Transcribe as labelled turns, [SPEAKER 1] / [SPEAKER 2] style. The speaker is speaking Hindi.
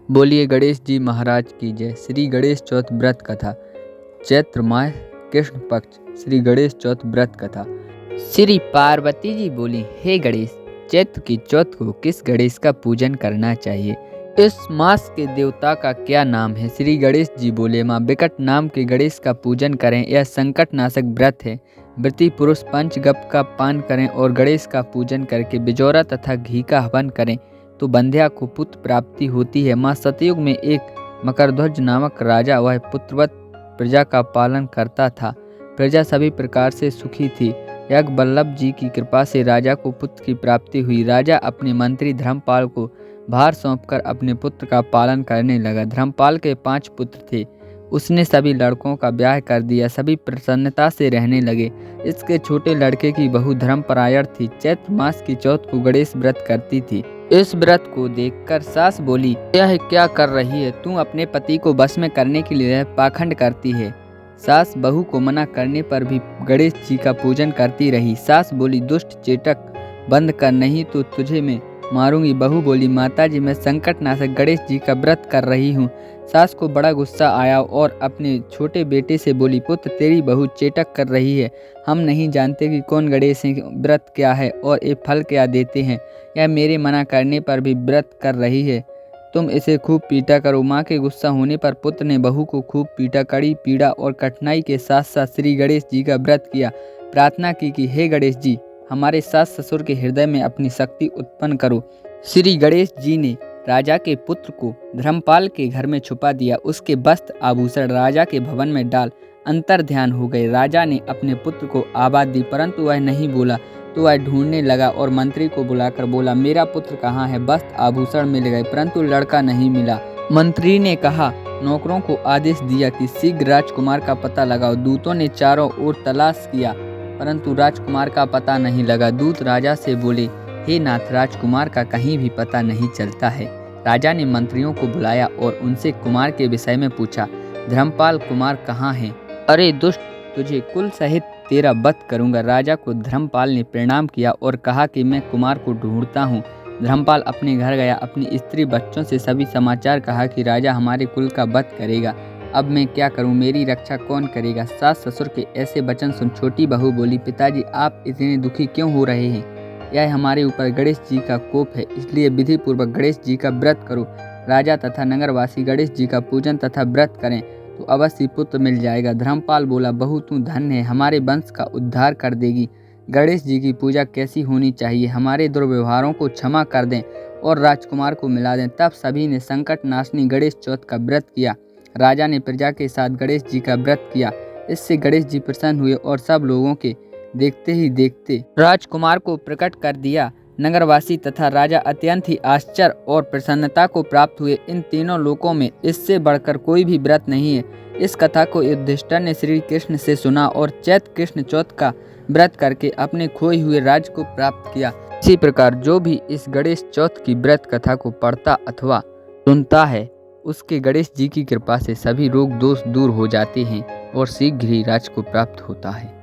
[SPEAKER 1] बोलिए गणेश जी महाराज की जय। श्री गणेश चौथ व्रत कथा। चैत्र माह कृष्ण पक्ष श्री गणेश चौथ व्रत कथा। श्री पार्वती जी बोली, हे गणेश, चैत्र की चौथ को किस गणेश का पूजन करना चाहिए? इस मास के देवता का क्या नाम है? श्री गणेश जी बोले, माँ विकट नाम के गणेश का पूजन करें, यह संकट नाशक व्रत है। व्रती पुरुष पंचगप का पान करें और गणेश का पूजन करके बिजौरा तथा घी का हवन करें तो बंध्या को पुत्र प्राप्ति होती है। माँ सतयुग में एक मकरध्वज नामक राजा वह पुत्रवत प्रजा का पालन करता था। प्रजा सभी प्रकार से सुखी थी। यज्ञ वल्लभ जी की कृपा से राजा को पुत्र की प्राप्ति हुई। राजा अपने मंत्री धर्मपाल को भार सौंपकर अपने पुत्र का पालन करने लगा। धर्मपाल के 5 पुत्र थे। उसने सभी लड़कों का ब्याह कर दिया। सभी प्रसन्नता से रहने लगे। इसके छोटे लड़के की बहू धर्मपरायण थी। चैत्र मास की चौथ को गणेश व्रत करती थी। इस व्रत को देखकर सास बोली, यह क्या कर रही है? तू अपने पति को बस में करने के लिए पाखंड करती है। सास बहू को मना करने पर भी गणेश जी का पूजन करती रही। सास बोली, दुष्ट चेटक, बंद कर, नहीं तो तुझे मैं मारूंगी। बहू बोली, माताजी, मैं संकट नाशक गणेश जी का व्रत कर रही हूँ। सास को बड़ा गुस्सा आया और अपने छोटे बेटे से बोली, पुत्र, तेरी बहू चेटक कर रही है। हम नहीं जानते कि कौन गणेश है, व्रत क्या है और ये फल क्या देते हैं। यह मेरे मना करने पर भी व्रत कर रही है। तुम इसे खूब पीटा करो। माँ के गुस्सा होने पर पुत्र ने बहू को खूब पीटा। कड़ी पीड़ा और कठिनाई के साथ साथ श्री गणेश जी का व्रत किया। प्रार्थना की कि हे गणेश जी, हमारे सास ससुर के हृदय में अपनी शक्ति उत्पन्न करो। श्री गणेश जी ने राजा के पुत्र को धर्मपाल के घर में छुपा दिया। उसके वस्त्र आभूषण राजा के भवन में डाल अंतर ध्यान हो गए। राजा ने अपने पुत्र को आवाज दी, परंतु वह नहीं बोला तो वह ढूंढने लगा और मंत्री को बुलाकर बोला, मेरा पुत्र कहाँ है? वस्त्र आभूषण मिल गए परंतु लड़का नहीं मिला। मंत्री ने कहा, नौकरों को आदेश दिया कि शीघ्र राजकुमार का पता लगाओ। दूतों ने चारों ओर तलाश किया परंतु राजकुमार का पता नहीं लगा। दूत राजा से बोले, हे नाथ, राजकुमार का कहीं भी पता नहीं चलता है। राजा ने मंत्रियों को बुलाया और उनसे कुमार के विषय में पूछा। धर्मपाल, कुमार कहाँ है? अरे दुष्ट, तुझे कुल सहित तेरा वध करूंगा। राजा को धर्मपाल ने प्रणाम किया और कहा कि मैं कुमार को ढूंढता हूँ। धर्मपाल अपने घर गया। अपनी स्त्री बच्चों से सभी समाचार कहा कि राजा हमारे कुल का वध करेगा। अब मैं क्या करूं? मेरी रक्षा कौन करेगा? सास ससुर के ऐसे वचन सुन छोटी बहू बोली, पिताजी, आप इतने दुखी क्यों हो रहे हैं? यह हमारे ऊपर गणेश जी का कोप है, इसलिए विधि पूर्वक गणेश जी का व्रत करो। राजा तथा नगरवासी गणेश जी का पूजन तथा व्रत करें तो अवश्य पुत्र मिल जाएगा। धर्मपाल बोला, बहू तू धन्य है, हमारे वंश का उद्धार कर देगी। गणेश जी की पूजा कैसी होनी चाहिए? हमारे दुर्व्यवहारों को क्षमा कर दें और राजकुमार को मिला दें। तब सभी ने संकट नाशनी गणेश चौथ का व्रत किया। राजा ने प्रजा के साथ गणेश जी का व्रत किया। इससे गणेश जी प्रसन्न हुए और सब लोगों के देखते ही देखते राजकुमार को प्रकट कर दिया। नगरवासी तथा राजा अत्यंत ही आश्चर्य और प्रसन्नता को प्राप्त हुए। इन तीनों लोकों में इससे बढ़कर कोई भी व्रत नहीं है। इस कथा को युधिष्ठिर ने श्री कृष्ण से सुना और चैत्र कृष्ण चौथ का व्रत करके अपने खोए हुए राज्य को प्राप्त किया। इसी प्रकार जो भी इस गणेश चौथ की व्रत कथा को पढ़ता अथवा सुनता है, उसके गणेश जी की कृपा से सभी रोग दोष दूर हो जाते हैं और शीघ्र ही राज्य को प्राप्त होता है।